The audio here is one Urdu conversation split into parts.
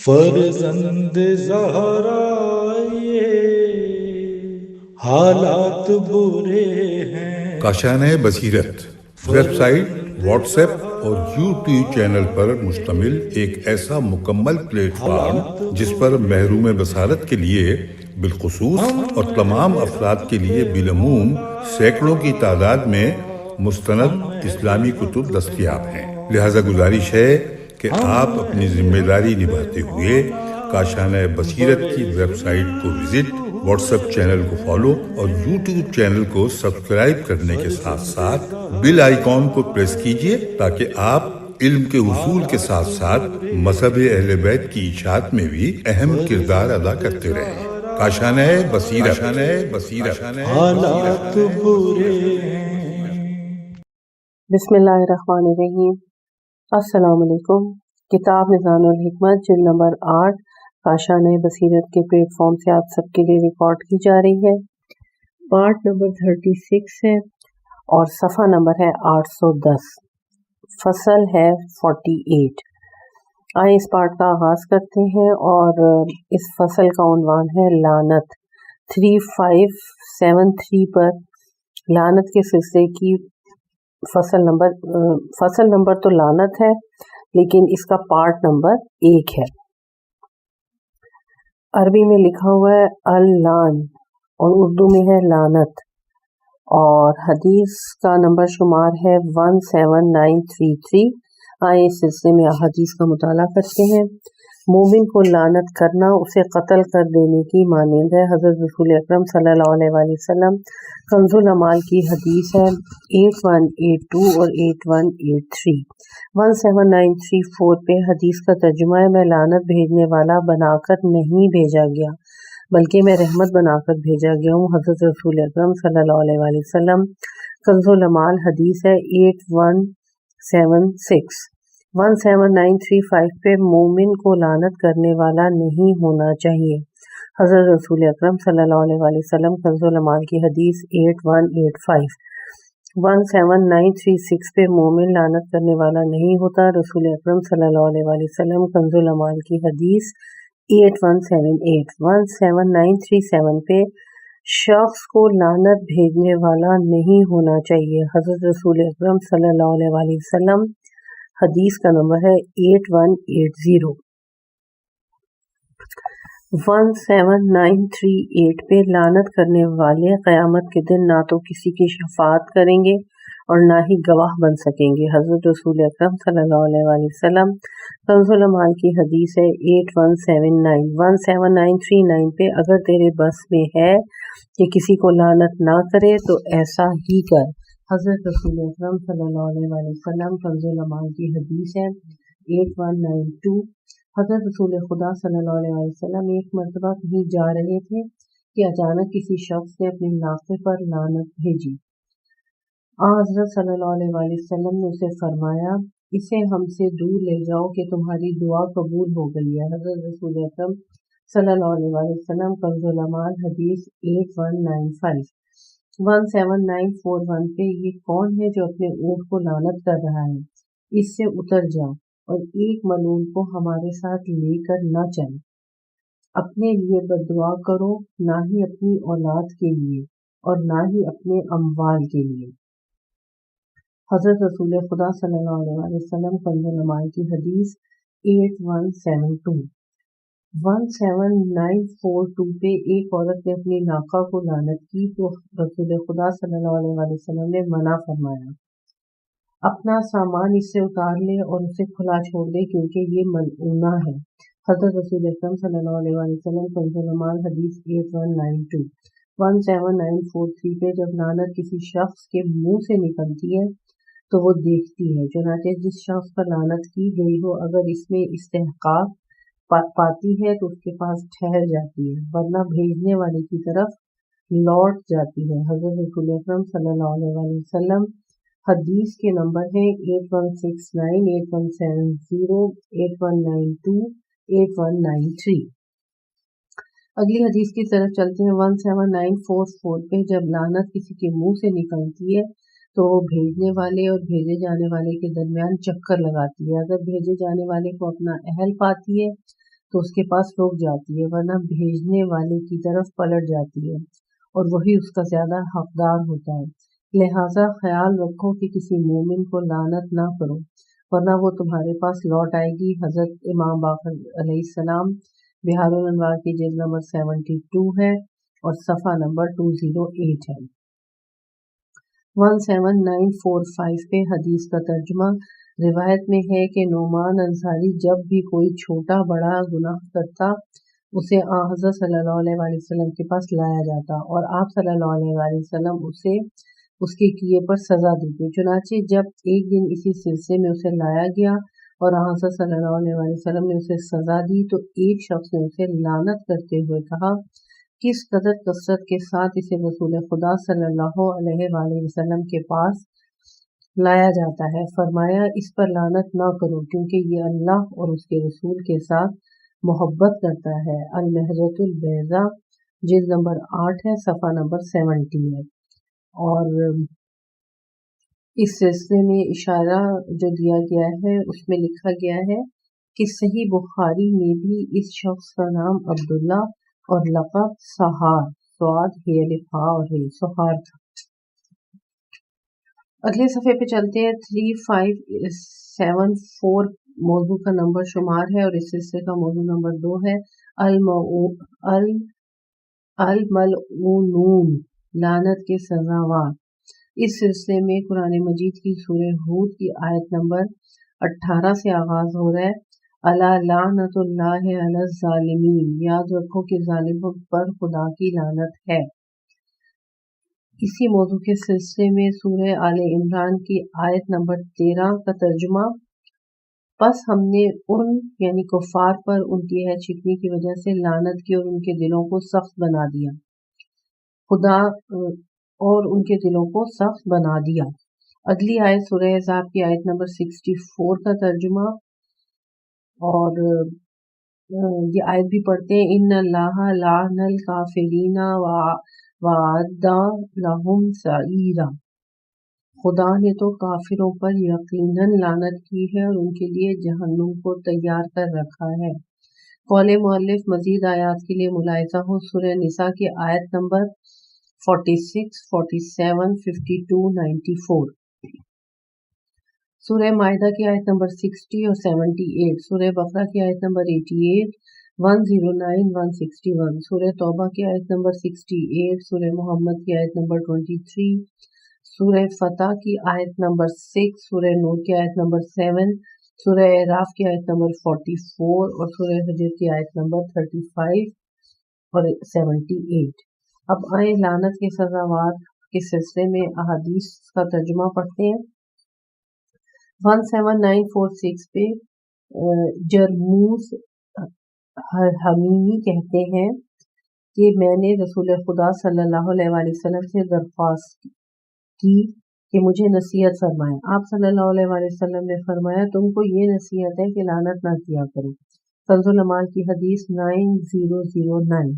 فرزند زہرا یہ حالات برے ہیں۔ کاشانۂ بصیرت ویب سائٹ، واٹس ایپ اور یوٹیوب چینل پر مشتمل ایک ایسا مکمل پلیٹ فارم جس پر محروم بصارت کے لیے بالخصوص اور تمام افراد کے لیے بالعموم سینکڑوں کی تعداد میں مستند اسلامی کتب دستیاب ہیں۔ لہذا گزارش ہے کہ آپ اپنی ذمہ داری نبھاتے ہوئے کاشانۂ بصیرت کی ویب سائٹ کو وزٹ، واٹس ایپ چینل کو فالو اور یوٹیوب چینل کو سبسکرائب کرنے کے ساتھ ساتھ بیل آئیکن کو پریس کیجئے تاکہ آپ علم کے حصول کے ساتھ ساتھ مذہب اہل بیت کی اشاعت میں بھی اہم کردار ادا کرتے رہیں۔ کاشانۂ بصیرت۔ حالات برے ہیں۔ بسم اللہ الرحمن الرحیم۔ السلام علیکم۔ کتاب میزان الحکمت جلد نمبر 8 کاشانۂ بصیرت کے پلیٹ فارم سے آپ سب کے لیے ریکارڈ کی جا رہی ہے۔ پارٹ نمبر 36 ہے اور صفحہ نمبر ہے 810، فصل ہے 48۔ آئیں اس پارٹ کا آغاز کرتے ہیں اور اس فصل کا عنوان ہے لعنت۔ 3573 پر لعنت کے سلسلے کی فصل نمبر تو لعنت ہے لیکن اس کا پارٹ نمبر 1 ہے۔ عربی میں لکھا ہوا ہے اللعن اور اردو میں ہے لعنت، اور حدیث کا نمبر شمار ہے 17933۔ آئیں اس سلسلے میں حدیث کا مطالعہ کرتے ہیں۔ مومن کو لعنت کرنا اسے قتل کر دینے کی مانند ہے۔ حضرت رسول اکرم صلی اللہ علیہ وآلہ وسلم کنز العمال کی حدیث ہے 8182 اور 8183۔ 17934 پہ حدیث کا ترجمہ ہے، میں لعنت بھیجنے والا بنا کر نہیں بھیجا گیا بلکہ میں رحمت بنا کر بھیجا گیا ہوں۔ حضرت رسول اکرم صلی اللہ علیہ وآلہ وسلم کنز العمال حدیث ہے 8176۔ 17935 پہ مومن کو لعنت کرنے والا نہیں ہونا چاہیے۔ حضرت رسول اکرم صلی اللہ علیہ وآلہ وسلم کنز العمال کی حدیث 8185۔ 17936 پہ مومن لعنت کرنے والا نہیں ہوتا۔ رسول اکرم صلی اللہ علیہ وآلہ وسلم کنز العمال کی حدیث 8178۔ 17937 پہ شخص کو لعنت بھیجنے والا نہیں ہونا چاہیے۔ حضرت رسول اکرم صلی اللہ علیہ وآلہ وسلم حدیث کا نمبر ہے 8180۔ 17938 پہ لعنت کرنے والے قیامت کے دن نہ تو کسی کی شفاعت کریں گے اور نہ ہی گواہ بن سکیں گے۔ حضرت رسول اکرم صلی اللہ علیہ وآلہ وسلم کنز العمال کی حدیث ہے 8179۔ 17939 پہ اگر تیرے بس میں ہے کہ کسی کو لعنت نہ کرے تو ایسا ہی کر۔ حضرت رسول اکرم صلی اللہ علیہ وآلہ وسلم کنز العمال کی حدیث ہے 8192۔ حضرت رسول خدا صلی اللہ علیہ وسلم ایک مرتبہ کہیں جا رہے تھے کہ اچانک کسی شخص نے اپنے ناقے پر لعنت بھیجی۔ حضرت صلی اللہ علیہ وسلم نے اسے فرمایا اسے ہم سے دور لے جاؤ کہ تمہاری دعا قبول ہو گئی ہے۔ حضرت رسول اکرم صلی اللہ علیہ وسلم کنز العمال حدیث 8195۔ 17941 پہ یہ کون ہے جو اپنے اونٹ کو لعنت کر رہا ہے؟ اس سے اتر جا اور ایک ملعون کو ہمارے ساتھ لے کر نہ چل۔ اپنے لیے بد دعا کرو، نہ ہی اپنی اولاد کے لیے اور نہ ہی اپنے اموال کے لیے۔ حضرت رسول خدا صلی اللہ علیہ وسلم کنز العمال کی حدیث 8172۔ 17942 پہ ایک عورت نے اپنی ناقہ کو لعنت کی تو رسول خدا صلی اللہ علیہ وسلم نے منع فرمایا، اپنا سامان اس سے اتار لے اور اسے کھلا چھوڑ دے کیونکہ یہ ملعونہ ہے۔ حضرت رسول اکرم صلی اللہ علیہ وسلم کنز العمال حدیث 8192۔ 17943 پہ جب لعنت کسی شخص کے منہ سے نکلتی ہے تو وہ دیکھتی ہے، چنانچہ جس شخص پر لعنت کی گئی ہو اگر اس میں استحقاق پاتی ہے تو اس کے پاس ٹھہر جاتی ہے ورنہ بھیجنے والے کی طرف لوٹ جاتی ہے۔ حضرت رسول اکرم صلی اللہ علیہ وسلم حدیث کے نمبر ہیں 8169، 8170، 8192، 8193۔ اگلی حدیث کی طرف چلتے ہیں۔ 17944 پہ جب لعنت کسی کے منہ سے نکلتی ہے تو وہ بھیجنے والے اور بھیجے جانے والے کے درمیان چکر لگاتی ہے۔ اگر بھیجے جانے والے کو اپنا اہل پاتی ہے تو اس کے پاس رک جاتی ہے، ورنہ بھیجنے والے کی طرف پلٹ جاتی ہے اور وہی اس کا زیادہ حقدار ہوتا ہے۔ لہٰذا خیال رکھو کہ کسی مومن کو لعنت نہ کرو، ورنہ وہ تمہارے پاس لوٹ آئے گی۔ حضرت امام باقر علیہ السلام بہار الانوار کی جلد نمبر 72 ہے اور صفحہ نمبر 208 ہے۔ 17945 پہ حدیث کا ترجمہ۔ روایت میں ہے کہ نعمان انصاری جب بھی کوئی چھوٹا بڑا گناہ کرتا اسے حضرت صلی اللہ علیہ وآلہ وسلم کے پاس لایا جاتا اور آپ صلی اللہ علیہ وآلہ وسلم اسے اس کے کیے پر سزا دیتے۔ چنانچہ جب ایک دن اسی سلسلے میں اسے لایا گیا اور حضرت صلی اللہ علیہ وآلہ وسلم نے اسے سزا دی تو ایک شخص نے اسے لعنت کرتے ہوئے کہا، کس قدر کثرت کے ساتھ اسے رسول خدا صلی اللہ علیہ وآلہ وسلم کے پاس لایا جاتا ہے۔ فرمایا، اس پر لعنت نہ کرو کیونکہ یہ اللہ اور اس کے رسول کے ساتھ محبت کرتا ہے۔ المحجۃ البیضاء جلد نمبر 8 ہے، صفحہ نمبر 70 ہے۔ اور اس سلسلے میں اشارہ جو دیا گیا ہے اس میں لکھا گیا ہے کہ صحیح بخاری میں بھی اس شخص کا نام عبداللہ اور لقب سہار سواد سہار تھا۔ اگلے صفحے پہ چلتے ہیں۔ 3574 موضوع کا نمبر شمار ہے اور اس سلسلے کا موضوع نمبر 2 ہے الملعونون، لعنت کے سزاوار۔ اس سلسلے میں قرآن مجید کی سورہ ہود کی آیت نمبر 18 سے آغاز ہو رہا ہے۔ الا لعنت اللہ علی الظالمین، یاد رکھو کہ ظالموں پر خدا کی لعنت ہے۔ اسی موضوع کے سلسلے میں سورہ آل عمران کی آیت نمبر 13 کا ترجمہ۔ پس ہم نے ان یعنی کفار پر ان کی عہد شکنی کی وجہ سے لعنت کی اور ان کے دلوں کو سخت بنا دیا۔ اگلی آیت سورہ احزاب کی آیت نمبر 64 کا ترجمہ، اور یہ آیت بھی پڑھتے ہیں۔ ان اللہ لعن الکافرین وَأَعَدَّ لَهُمْ سَعِیرًا، خدا نے تو کافروں پر یقیناً لعنت کی ہے اور ان کے لیے جہنم کو تیار کر رکھا ہے۔ قول مؤلف مزید آیات کے لیے ملاحظہ ہو سورہ نساء کی آیت نمبر 46، 47، 52، 94، سورہ مائدہ کی آیت نمبر 60 اور 78، سورہ بقرہ کی آیت نمبر 88، 109، 161، سورہ توبہ کی آیت نمبر 68، سورہ محمد کی آیت نمبر 23، سورہ فتح کی آیت نمبر 6، سورہ نور کی آیت نمبر 7، سورہ اعراف کی آیت نمبر 44 اور سورہ حجر کی آیت نمبر 35 اور 78۔ اب آئیں لعنت کے سزاوار کے سلسلے میں احادیث کا ترجمہ پڑھتے ہیں۔ 17946 پہ جرموز حمیمی کہتے ہیں کہ میں نے رسول خدا صلی اللہ علیہ وآلہ وسلم سے درخواست کی کہ مجھے نصیحت فرمائیں۔ آپ صلی اللہ علیہ وآلہ وسلم نے فرمایا، تم کو یہ نصیحت ہے کہ لعنت نہ کیا کرو۔ کنز العمال کی حدیث 9009۔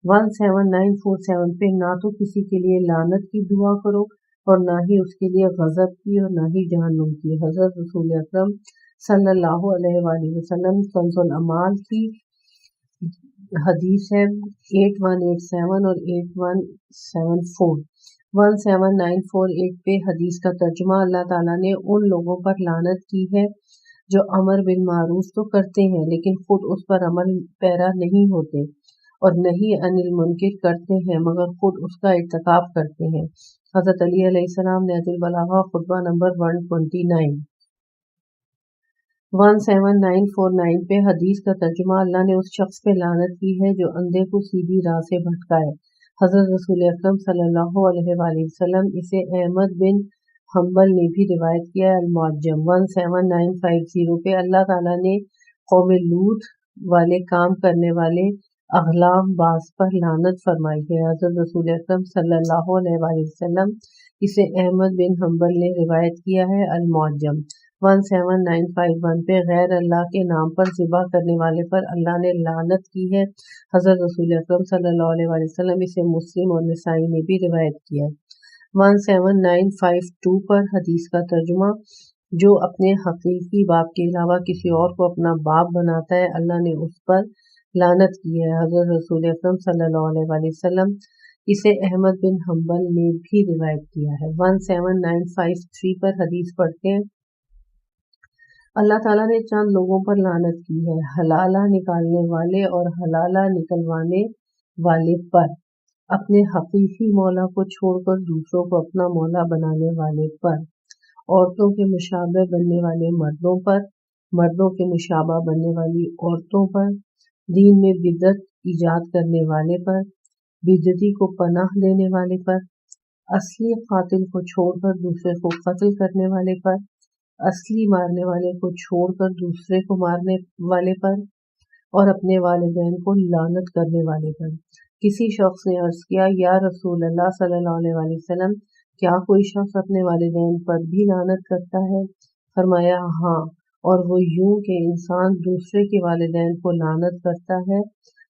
17947 پہ نہ تو کسی کے لیے لعنت کی دعا کرو اور نہ ہی اس کے لیے غضب کی اور نہ ہی جہنم کی۔ حضرت رسول اکرم صلی اللہ علیہ وآلہ وسلم کنز العمال کی حدیث ہے 8187 اور 8174۔ 17948 پہ حدیث کا ترجمہ، اللہ تعالیٰ نے ان لوگوں پر لعنت کی ہے جو امر بالمعروف تو کرتے ہیں لیکن خود اس پر عمل پیرا نہیں ہوتے اور نہی عن المنکر کرتے ہیں مگر خود اس کا ارتکاب کرتے ہیں۔ حضرت علی علیہ السلام نہج البلاغہ خطبہ نمبر 129۔ 17949 پہ حدیث کا ترجمہ، اللہ نے اس شخص پہ لعنت کی ہے جو اندھے کو سیدھی راہ سے بھٹکائے۔ حضرت رسول اکرم صلی اللہ علیہ وآلہ وسلم، اسے احمد بن حنبل نے بھی روایت کیا ہے۔ المعجم 17950 پہ اللہ تعالیٰ نے قوم لوط والے کام کرنے والے اغلام باز پر لعنت فرمائی ہے۔ حضرت رسول اکرم صلی اللہ علیہ وآلہ وسلم، اسے احمد بن حنبل نے روایت کیا ہے۔ المعجم 17951 پہ غیر اللہ کے نام پر ذبح کرنے والے پر اللہ نے لعنت کی ہے۔ حضرت رسول اکرم صلی اللہ علیہ وآلہ وسلم، اسے مسلم اور نسائی نے بھی روایت کیا ہے۔ 17952 پر حدیث کا ترجمہ، جو اپنے حقیقی باپ کے علاوہ کسی اور کو اپنا باپ بناتا ہے اللہ نے اس پر لعنت کی ہے۔ حضرت رسول اکرم صلی اللہ علیہ وآلہ وسلم اسے احمد بن حنبل نے بھی روایت کیا ہے۔ 17953 پر حدیث پڑھتے ہیں۔ اللہ تعالیٰ نے چند لوگوں پر لعنت کی ہے، حلالہ نکالنے والے اور حلالہ نکلوانے والے پر، اپنے حقیقی مولا کو چھوڑ کر دوسروں کو اپنا مولا بنانے والے پر، عورتوں کے مشابہ بننے والے مردوں پر، مردوں کے مشابہ بننے والی عورتوں پر، دین میں بدعت ایجاد کرنے والے پر، بدعتی کو پناہ دینے والے پر، اصلی قاتل کو چھوڑ کر دوسرے کو قتل کرنے والے پر، اصلی مارنے والے کو چھوڑ کر دوسرے کو مارنے والے پر، اور اپنے والدین کو لعنت کرنے والے پر۔ کسی شخص نے عرض کیا، یا رسول اللہ صلی اللہ علیہ وآلہ وسلم، کیا کوئی شخص اپنے والدین پر بھی لعنت کرتا ہے؟ فرمایا ہاں، اور وہ یوں کہ انسان دوسرے کے والدین کو لعنت کرتا ہے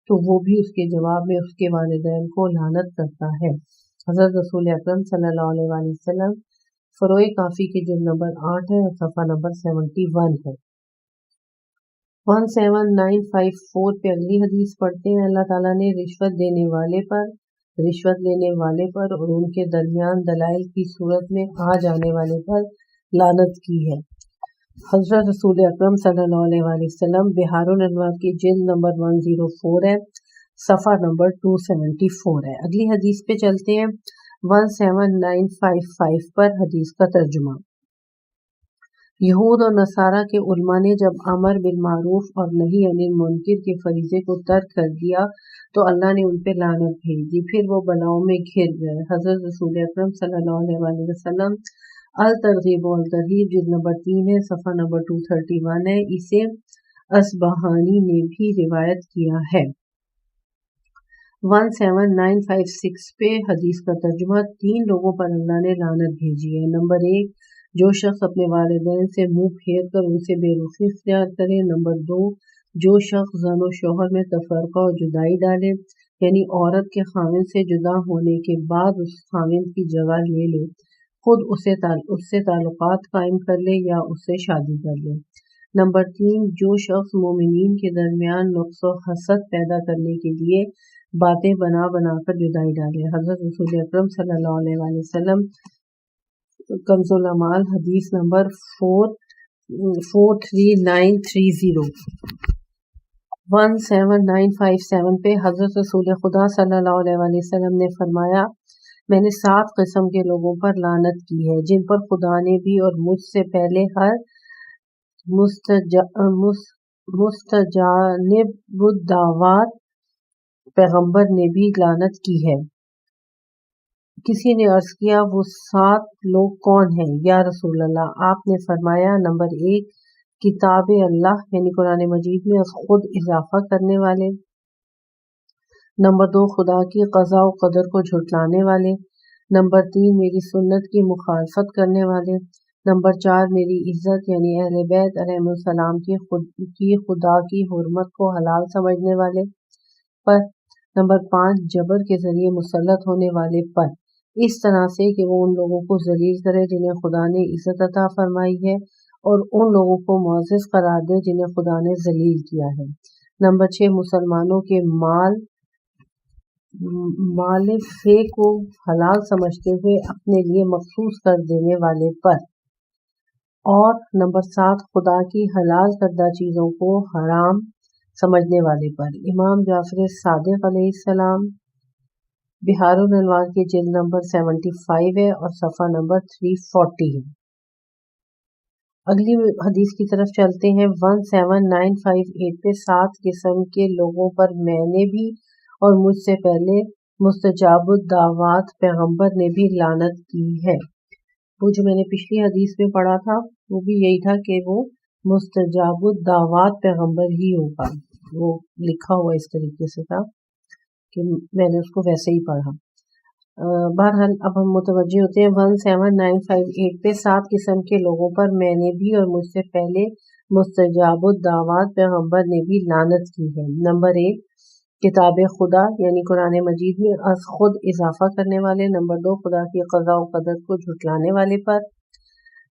تو وہ بھی اس کے جواب میں اس کے والدین کو لعنت کرتا ہے۔ حضرت رسول اکرم صلی اللہ علیہ وآلہ وسلم فروع کافی کے جلد نمبر 8 ہے اور صفحہ نمبر 71 ہے۔ 17954 پہ اگلی حدیث پڑھتے ہیں۔ اللہ تعالیٰ نے رشوت دینے والے پر، رشوت لینے والے پر اور ان کے درمیان دلائل کی صورت میں آ جانے والے پر لعنت کی ہے۔ حضرت رسول اکرم صلی اللہ علیہ وآلہ وسلم بحار الانوار کی جلد نمبر 104 ہے، صفحہ نمبر 274 ہے۔ اگلی حدیث پہ چلتے ہیں۔ 17955 پر حدیث کا ترجمہ۔ یہود اور نصارہ کے علماء نے جب امر بالمعروف اور نہی عن المنکر کے فریضے کو ترک کر دیا تو اللہ نے ان پہ لعنت بھیج دی، پھر وہ بلاؤں میں گھر گئے۔ حضرت رسول اکرم صلی اللہ علیہ وآلہ وسلم الترغیب والترہیب جلد نمبر 3 ہے، صفحہ نمبر 231 ہے۔ اسے اصبہانی نے بھی روایت کیا ہے۔ 17956 پہ حدیث کا ترجمہ۔ 3 لوگوں پر اللہ نے لعنت بھیجی ہے۔ نمبر 1، جو شخص اپنے والدین سے منہ پھیر کر ان سے بے رخی اختیار کرے۔ نمبر 2، جو شخص زن و شوہر میں تفرقہ اور جدائی ڈالے، یعنی عورت کے خاوند سے جدا ہونے کے بعد اس خاوند کی جگہ لے لے، خود اس سے تعلقات قائم کر لے یا اس سے شادی کر لے۔ نمبر 3، جو شخص مومنین کے درمیان نقص و حسد پیدا کرنے کے لیے باتیں بنا بنا کر جدائی ڈالے۔ حضرت رسول اکرم صلی اللہ علیہ وآلہ وسلم کنز العمال حدیث نمبر 43930۔ 17957 پہ حضرت رسول خدا صلی اللہ علیہ وآلہ وسلم نے فرمایا، میں نے 7 قسم کے لوگوں پر لعنت کی ہے جن پر خدا نے بھی اور مجھ سے پہلے ہر مستجاب الدعوات پیغمبر نے بھی لعنت کی ہے۔ کسی نے عرض کیا، وہ 7 لوگ کون ہیں یا رسول اللہ؟ آپ نے فرمایا، نمبر 1، کتاب اللہ یعنی قرآن مجید میں خود اضافہ کرنے والے۔ نمبر 2، خدا کی قضاء و قدر کو جھٹلانے والے۔ نمبر 3، میری سنت کی مخالفت کرنے والے۔ نمبر 4، میری عزت یعنی اہل بیت علیہم السلام کی خدا کی حرمت کو حلال سمجھنے والے پر۔ نمبر 5، جبر کے ذریعے مسلط ہونے والے پر، اس طرح سے کہ وہ ان لوگوں کو ذلیل کرے جنہیں خدا نے عزت عطا فرمائی ہے اور ان لوگوں کو معزز قرار دے جنہیں خدا نے ذلیل کیا ہے۔ نمبر 6، مسلمانوں کے مال فے کو حلال سمجھتے ہوئے اپنے لیے مخصوص کر دینے والے پر۔ اور نمبر 7، خدا کی حلال کردہ چیزوں کو حرام سمجھنے والے پر۔ امام جعفر صادق علیہ السلام بحار الانوار کی جلد نمبر 75 ہے اور صفحہ نمبر 340 ہے۔ اگلی حدیث کی طرف چلتے ہیں۔ 17958 پہ 7 قسم کے لوگوں پر میں نے بھی اور مجھ سے پہلے مستجاب الدعوات پیغمبر نے بھی لعنت کی ہے۔ وہ جو میں نے پچھلی حدیث میں پڑھا تھا وہ بھی یہی تھا کہ وہ مستجاب الدعوات پیغمبر ہی ہوگا، وہ لکھا ہوا اس طریقے سے تھا کہ میں نے اس کو ویسے ہی پڑھا۔ بہرحال اب ہم متوجہ ہوتے ہیں۔ 17958 پہ 7 قسم کے لوگوں پر میں نے بھی اور مجھ سے پہلے مستجاب الدعوات پیغمبر نے بھی لعنت کی ہے۔ نمبر 1، کتاب خدا یعنی قرآن مجید میں از خود اضافہ کرنے والے۔ نمبر 2، خدا کی قضاء و قدر کو جھٹلانے والے پر۔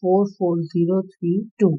44032।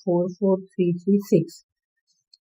44336।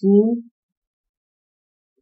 3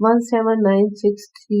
17963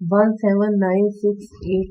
17968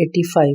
85।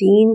3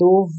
2,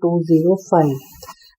205।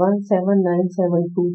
17972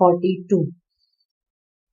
42।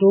2,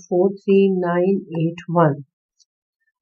43981।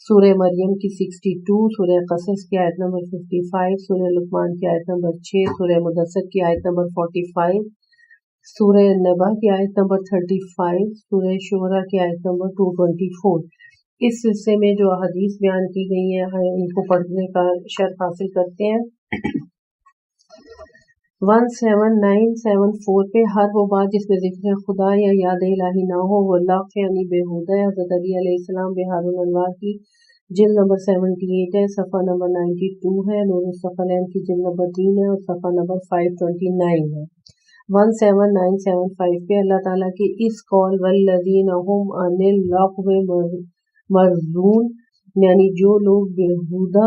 سورہ مریم کی 62، سورہ قصص کی آیت نمبر 55، سورہ لقمان کی آیت نمبر 6، سورہ مدثر کی آیت نمبر 45، سورہ نبا کی آیت نمبر 35، سورہ شعراء کی آیت نمبر 224۔ اس حصے میں جو احادیث بیان کی گئی ہیں ان کو پڑھنے کا شرف حاصل کرتے ہیں۔ 17974 پہ ہر وہ بات جس میں ذکر خدا یا یاد الہی نہ ہو وہ لغو یعنی بیہودہ ہے۔ حضرت علی علیہ السلام بحار الانوار کی جلد نمبر 78 ہے، صفحہ نمبر 92 ہے، نور الثقلین کی جلد نمبر 3 ہے اور صفحہ نمبر 529 ہے۔ 17975 پہ اللہ تعالیٰ کی اس قول والذین هم عن اللغو معرضون، یعنی جو لوگ بیہودہ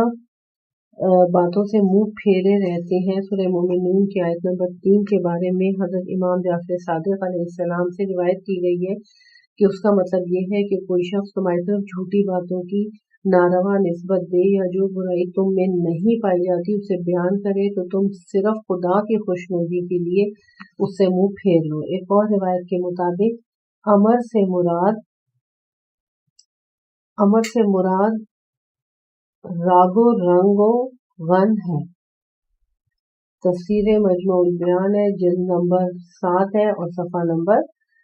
باتوں سے منہ پھیرے رہتے ہیں، سورہ مومنون کی آیت نمبر 3 کے بارے میں حضرت امام جعفر صادق علیہ السلام سے روایت کی گئی ہے کہ اس کا مطلب یہ ہے کہ کوئی شخص تمہاری طرف جھوٹی باتوں کی ناروا نسبت دے یا جو برائی تم میں نہیں پائی جاتی اسے بیان کرے تو تم صرف خدا کی خوشنودی کے لیے اس سے منہ پھیر لو۔ ایک اور روایت کے مطابق امر سے مراد راگ و رنگ و غن ہے۔ تفسیر مجموع البیان ہے، جلد نمبر 7 ہے اور صفحہ نمبر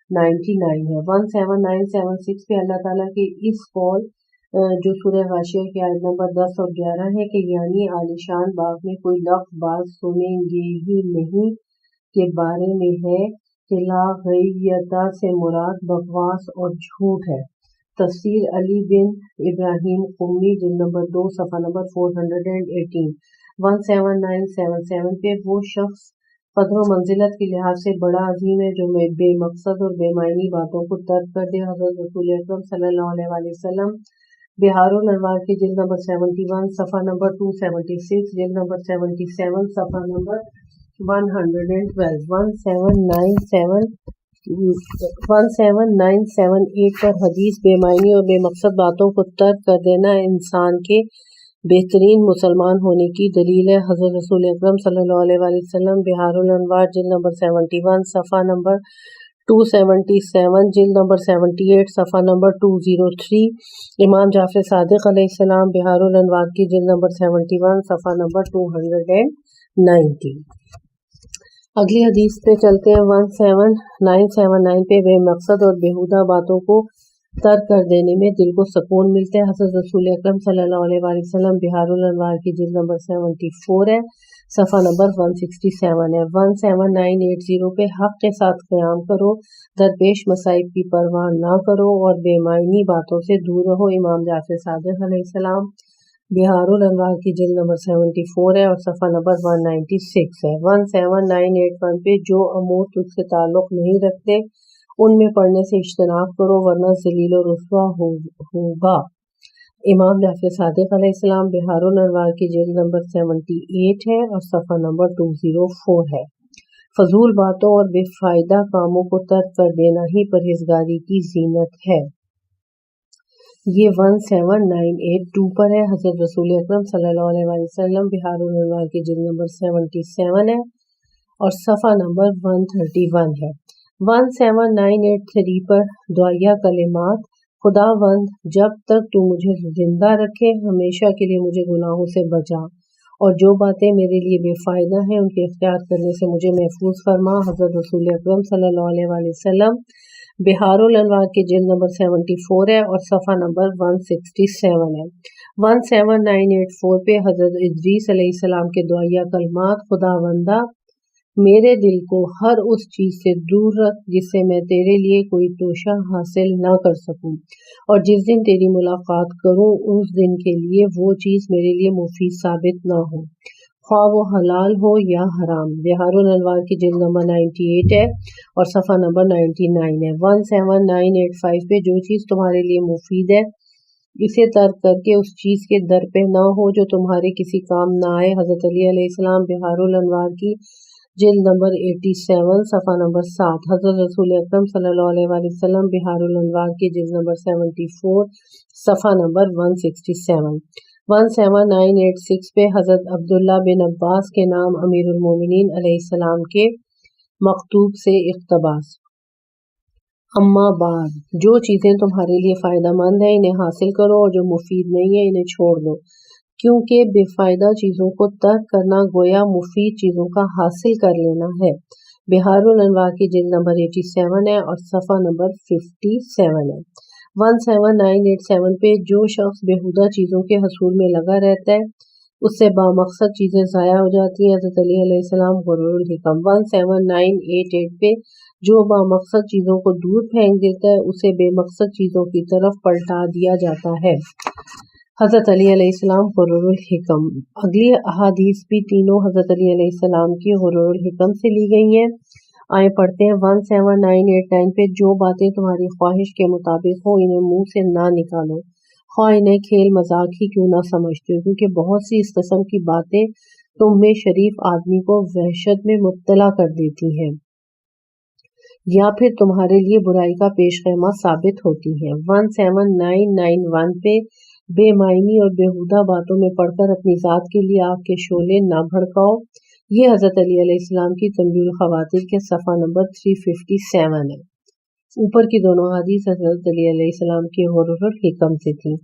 99 ہے۔ 17976 پہ اللہ تعالیٰ کے اس قول جو سورہ غاشیہ کی آیت نمبر 10 اور 11 ہے کہ یعنی عالیشان باغ میں کوئی لفظ بات سنیں گے ہی نہیں کے بارے میں ہے کہ لا غیتا سے مراد بکواس اور جھوٹ ہے۔ تفسیر علی بن ابراہیم قمی جلد نمبر 2 صفحہ نمبر 418۔ 17977 پہ وہ شخص قدر و منزلت کے لحاظ سے بڑا عظیم ہے جو بے مقصد اور بے معنی باتوں کو ترک کر دے۔ حضرت رسول اکرم صلی اللہ علیہ وسلم بحار الانوار کی جلد نمبر 71 صفحہ نمبر 276، جلد نمبر 77 صفحہ نمبر 112۔ 17978 پر حدیث بے معنی اور بے مقصد باتوں کو ترک کر دینا انسان کے بہترین مسلمان ہونے کی دلیل ہے۔ حضرت رسول اکرم صلی اللہ علیہ وسلم بحار الانوار جلد نمبر 71 صفحہ نمبر 277، جلد نمبر 78 صفحہ نمبر 203۔ امام جعفر صادق علیہ السلام بحار الانوار کی جلد نمبر 71 صفحہ نمبر 290۔ اگلی حدیث پہ چلتے ہیں۔ 17979 پہ بے مقصد اور بیہودہ باتوں کو ترک کر دینے میں دل کو سکون ملتا ہے۔ حضرت رسول اکرم صلی اللہ علیہ وسلم بحار الانوار کی جلد نمبر 74 ہے، صفحہ نمبر 167 ہے۔ 17980 پہ حق کے ساتھ قیام کرو، درپیش مصائب کی پرواہ نہ کرو اور بے معنی باتوں سے دور رہو۔ امام جعفر صادق علیہ السلام بحار الانوار کی جلد نمبر 74 ہے اور صفحہ نمبر 196 ہے۔ 17981 پہ جو امور تجھ سے تعلق نہیں رکھتے ان میں پڑھنے سے اجتناب کرو ورنہ ذلیل و رسوا ہوگا۔ امام جعفر صادق علیہ السلام بحار الانوار کی جلد نمبر 78 ہے اور صفحہ نمبر 204 ہے۔ فضول باتوں اور بے فائدہ کاموں کو ترک کر دینا ہی پرہیزگاری کی زینت ہے۔ یہ 17982 پر ہے۔ حضرت رسول اکرم صلی اللہ علیہ وسلم بحار الانوار کی جلد نمبر 77 ہے اور صفحہ نمبر 131 ہے۔ 17983 پر دعائیہ کلمات: خداوند جب تک تو مجھے زندہ رکھے ہمیشہ کے لیے مجھے گناہوں سے بچا اور جو باتیں میرے لیے بے فائدہ ہیں ان کے اختیار کرنے سے مجھے محفوظ فرما۔ حضرت رسول اکرم صلی اللہ علیہ وسلم بحار الانوار کی جلد نمبر 74 ہے اور صفحہ نمبر 167 ہے۔ 17984 پہ حضرت ادریس علیہ السلام کے دعائیہ کلمات: خداوندہ میرے دل کو ہر اس چیز سے دور رکھ جس سے میں تیرے لیے کوئی توشہ حاصل نہ کر سکوں اور جس دن تیری ملاقات کروں اس دن کے لیے وہ چیز میرے لیے مفید ثابت نہ ہو، خواہ وہ حلال ہو یا حرام۔ بحار الانوار کی جلد نمبر 98 ہے اور صفحہ نمبر 99 ہے۔ 17985 پہ جو چیز تمہارے لیے مفید ہے اسے ترک کر کے اس چیز کے در پہ نہ ہو جو تمہارے کسی کام نہ آئے۔ حضرت علی علیہ السلام بحار الانوار کی جلد نمبر 87 صفحہ نمبر 7۔ حضرت رسول اکرم صلی اللہ علیہ وسلم بحار الانوار کی جلد نمبر 74 صفحہ نمبر 167۔ 17986 پہ حضرت عبداللہ بن عباس کے نام امیر المومنین علیہ السلام کے مکتوب سے اقتباس: اما بعد، جو چیزیں تمہارے لیے فائدہ مند ہیں انہیں حاصل کرو، اور جو مفید نہیں ہے انہیں چھوڑ دو، کیونکہ بے فائدہ چیزوں کو ترک کرنا گویا مفید چیزوں کا حاصل کر لینا ہے۔ بہار الانوار کی جلد نمبر 87 ہے اور صفحہ نمبر 57 ہے۔ 17987 پہ جو شخص بیہودہ چیزوں کے حصول میں لگا رہتا ہے اس سے بامقصد چیزیں ضائع ہو جاتی ہیں۔ حضرت علی علیہ السلام غرور الحکم۔ 17988 پہ جو بامقصد چیزوں کو دور پھینک دیتا ہے اسے بے مقصد چیزوں کی طرف پلٹا دیا جاتا ہے۔ حضرت علی علیہ السلام غرور الحکم۔ اگلی احادیث بھی تینوں حضرت علی علیہ السلام کی غرور الحکم سے لی گئی ہیں۔ آئیں پڑھتے ہیں 17989 پہ جو باتیں تمہاری خواہش کے مطابق ہو انہیں منہ سے نہ نکالو، خواہ انہیں کھیل مذاق ہی کیوں نہ سمجھتے ہو، کیونکہ بہت سی اس قسم کی باتیں تم میں شریف آدمی کو وحشت میں مبتلا کر دیتی ہیں یا پھر تمہارے لیے برائی کا پیش خیمہ ثابت ہوتی ہیں۔ 17991 پہ بے معنی اور بیہودہ باتوں میں پڑھ کر اپنی ذات کے لیے آگ کے شعلے نہ بھڑکاؤ، یہ حضرت علی علیہ السلام کی تنبیہ الخواطر کے صفحہ نمبر 357 ہے۔ اوپر کی دونوں احادیث حضرت علی علیہ السلام کی غرور الحکم سے تھیں۔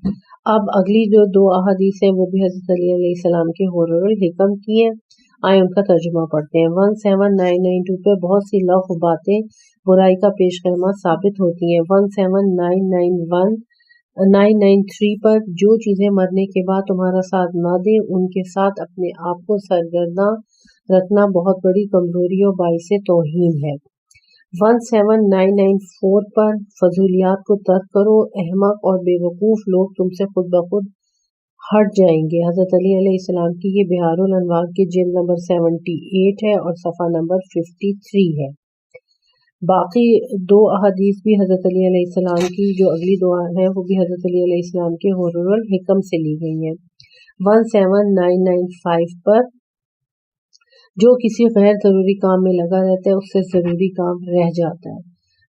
اب اگلی جو دو احادیث ہیں وہ بھی حضرت علی علیہ السلام کے غرور الحکم کی ہیں۔ آئیں ان کا ترجمہ پڑھتے ہیں۔ 17992 پہ بہت سی لغو باتیں برائی کا پیش خیمہ ثابت ہوتی ہیں۔ 17993 پر جو چیزیں مرنے کے بعد تمہارا ساتھ نہ دیں ان کے ساتھ اپنے آپ کو سرگرداں رکھنا بہت بڑی کمزوری اور باعث توہین ہے۔ 17994 پر فضولیات کو ترک کرو، احمق اور بے وقوف لوگ تم سے خود بخود ہٹ جائیں گے۔ حضرت علی علیہ السلام کی یہ بہار الانوار کی جلد نمبر 78 ہے اور صفحہ نمبر 53 ہے۔ باقی دو احادیث بھی حضرت علی علیہ السلام کی جو اگلی دو ہیں وہ بھی حضرت علی علیہ السلام کے غرور الحکم سے لی گئی ہیں۔ 17995 پر جو کسی غیر ضروری کام میں لگا رہتا ہے اس سے ضروری کام رہ جاتا ہے۔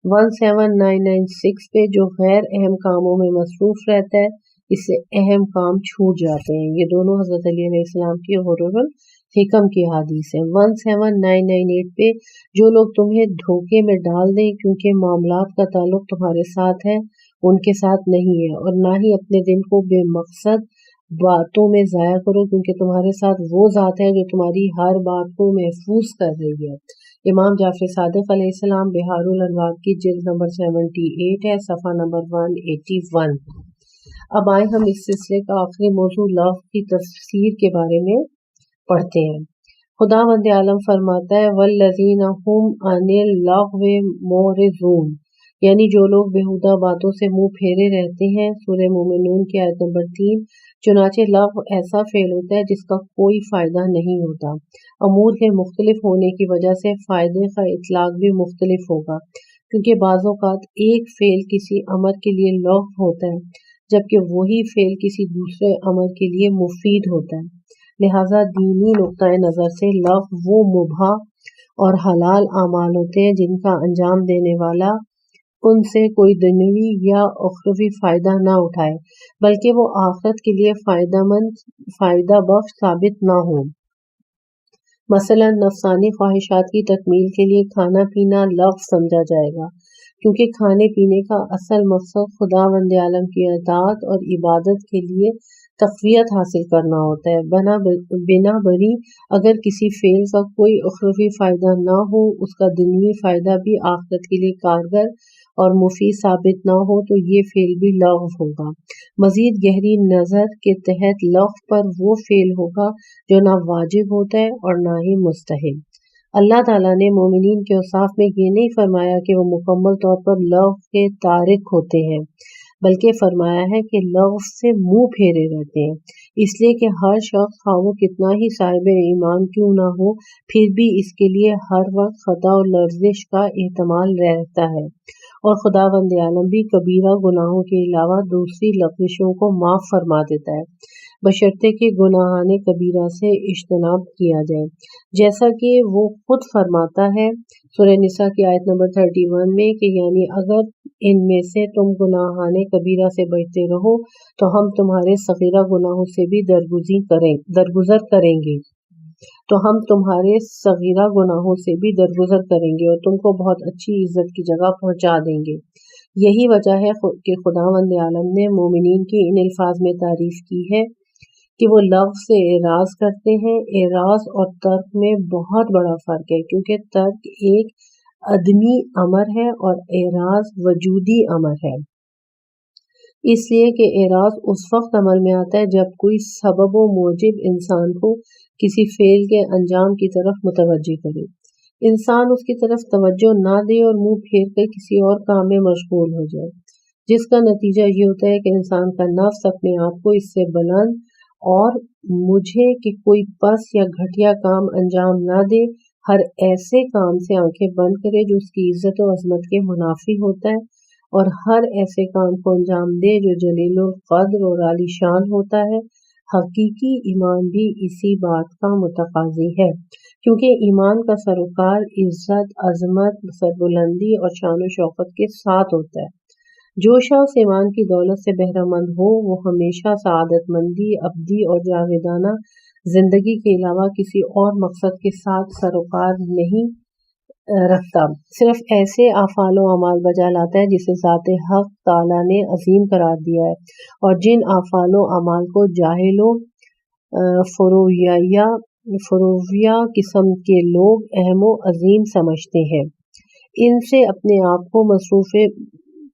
17996 پہ جو غیر اہم کاموں میں مصروف رہتا ہے اس سے اہم کام چھوٹ جاتے ہیں۔ یہ دونوں حضرت علی علیہ السلام کی غرور الحکم کی حدیث ہے۔ 17998 پہ جو لوگ تمہیں دھوکے میں ڈال دیں کیونکہ معاملات کا تعلق تمہارے ساتھ ہے ان کے ساتھ نہیں ہے، اور نہ ہی اپنے دن کو بے مقصد باتوں میں ضائع کرو کیونکہ تمہارے ساتھ وہ ذات ہے جو تمہاری ہر بات کو محفوظ کر رہی ہے۔ امام جعفر صادق علیہ السلام بہار الانوار کی جلد نمبر 78 ہے، صفحہ نمبر 181۔ اب آئیں ہم اس سلسلے کا آخری موضوع لغو کی تفسیر کے بارے میں پڑھتے ہیں۔ خداوند عالم فرماتا ہے والذین هم عن اللغو معرضون، یعنی جو لوگ بیہودہ باتوں سے منہ پھیرے رہتے ہیں۔ سورہ مومنون کی آیت نمبر 3۔ چنانچہ لغو ایسا فعل ہوتا ہے جس کا کوئی فائدہ نہیں ہوتا۔ امور کے مختلف ہونے کی وجہ سے فائدے کا اطلاق بھی مختلف ہوگا، کیونکہ بعض اوقات ایک فعل کسی امر کے لیے لغو ہوتا ہے جبکہ وہی فعل کسی دوسرے امر کے لیے مفید ہوتا ہے۔ لہٰذا دینی نقطۂ نظر سے لغو وہ مباح اور حلال اعمال ہوتے ہیں جن کا انجام دینے والا ان سے کوئی دنیوی یا اخروی فائدہ نہ اٹھائے بلکہ وہ آخرت کے لیے فائدہ بخش ثابت نہ ہو۔ مثلا نفسانی خواہشات کی تکمیل کے لیے کھانا پینا لغو سمجھا جائے گا، کیونکہ کھانے پینے کا اصل مقصد خداوند عالم کی اطاعت اور عبادت کے لیے تقویت حاصل کرنا ہوتا ہے۔ بنا بری اگر کسی فعل کا کوئی اخروی فائدہ نہ ہو، اس کا دنیوی فائدہ بھی آخرت کے لیے کارگر اور مفید ثابت نہ ہو تو یہ فعل بھی لغو ہوگا۔ مزید گہری نظر کے تحت لغو پر وہ فعل ہوگا جو نہ واجب ہوتا ہے اور نہ ہی مستحب۔ اللہ تعالیٰ نے مومنین کے اوصاف میں یہ نہیں فرمایا کہ وہ مکمل طور پر لغو کے تارک ہوتے ہیں، بلکہ فرمایا ہے کہ لغو سے منہ پھیرے رہتے ہیں، اس لیے کہ ہر شخص خواہ وہ کتنا ہی صاحب ایمان کیوں نہ ہو پھر بھی اس کے لیے ہر وقت خطا اور لرزش کا احتمال رہتا ہے، اور خداوند عالم بھی کبیرہ گناہوں کے علاوہ دوسری لغزشوں کو معاف فرما دیتا ہے، بشرطے کہ گناہان کبیرہ سے اجتناب کیا جائے، جیسا کہ وہ خود فرماتا ہے سورہ نساء کی آیت نمبر 31 میں کہ یعنی اگر ان میں سے تم گناہان کبیرہ سے بچتے رہو تو ہم تمہارے صغیرہ گناہوں سے بھی درگزر کریں گے۔ تو ہم تمہارے صغیرہ گناہوں سے بھی درگزر کریں گے اور تم کو بہت اچھی عزت کی جگہ پہنچا دیں گے۔ یہی وجہ ہے کہ خداوند عالم نے مومنین کی ان الفاظ میں تعریف کی ہے کہ وہ لفظ سے اعراض کرتے ہیں۔ اعراض اور ترک میں بہت بڑا فرق ہے، کیونکہ ترک ایک عدمی امر ہے اور اعراض وجودی امر ہے۔ اس لیے کہ اعراض اس وقت عمل میں آتا ہے جب کوئی سبب و موجب انسان کو کسی فعل کے انجام کی طرف متوجہ کرے، انسان اس کی طرف توجہ نہ دے اور منہ پھیر کر کسی اور کام میں مشغول ہو جائے، جس کا نتیجہ یہ ہوتا ہے کہ انسان کا نفس اپنے آپ کو اس سے بلند اور مجھے کہ کوئی پس یا گھٹیا کام انجام نہ دے، ہر ایسے کام سے آنکھیں بند کرے جو اس کی عزت و عظمت کے منافی ہوتا ہے، اور ہر ایسے کام کو انجام دے جو جلیل القدر اور عالی شان ہوتا ہے۔ حقیقی ایمان بھی اسی بات کا متقاضی ہے، کیونکہ ایمان کا سروکار عزت، عظمت، سربلندی اور شان و شوکت کے ساتھ ہوتا ہے۔ جو شخص ایمان کی دولت سے بہرہ مند ہو وہ ہمیشہ سعادت مندی، ابدی اور جاویدانہ زندگی کے علاوہ کسی اور مقصد کے ساتھ سروکار نہیں رکھتا، صرف ایسے افعال و اعمال بجا لاتا ہے جسے ذات حق تعالیٰ نے عظیم قرار دیا ہے، اور جن افعال و اعمال کو جاہل و فرویہ قسم کے لوگ اہم و عظیم سمجھتے ہیں، ان سے اپنے آپ کو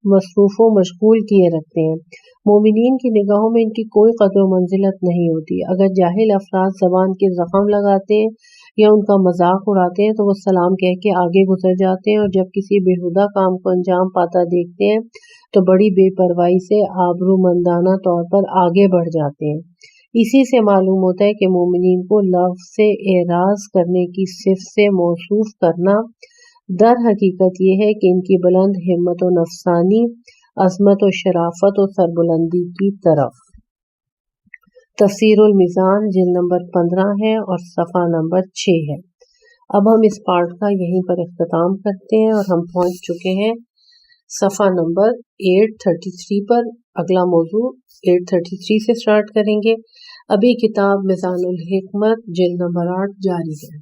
مصروف و مشغول کیے رکھتے ہیں۔ مومنین کی نگاہوں میں ان کی کوئی قدر و منزلت نہیں ہوتی۔ اگر جاہل افراد زبان کے زخم لگاتے ہیں یا ان کا مذاق اڑاتے ہیں تو وہ سلام کہہ کے آگے گزر جاتے ہیں، اور جب کسی بیہودہ کام کو انجام پاتا دیکھتے ہیں تو بڑی بے پرواہی سے آبرومندانہ طور پر آگے بڑھ جاتے ہیں۔ اسی سے معلوم ہوتا ہے کہ مومنین کو لفظ سے اعراض کرنے کی صفت سے موصوف کرنا در حقیقت یہ ہے کہ ان کی بلند ہمت و نفسانی عظمت و شرافت و سربلندی کی طرف۔ تفسیر المیزان جلد نمبر 15 ہے اور صفحہ نمبر 6 ہے۔ اب ہم اس پارٹ کا یہیں پر اختتام کرتے ہیں اور ہم پہنچ چکے ہیں صفحہ نمبر 833 پر۔ اگلا موضوع 833 سے سٹارٹ کریں گے۔ ابھی کتاب میزان الحکمت جلد نمبر 8 جاری ہے۔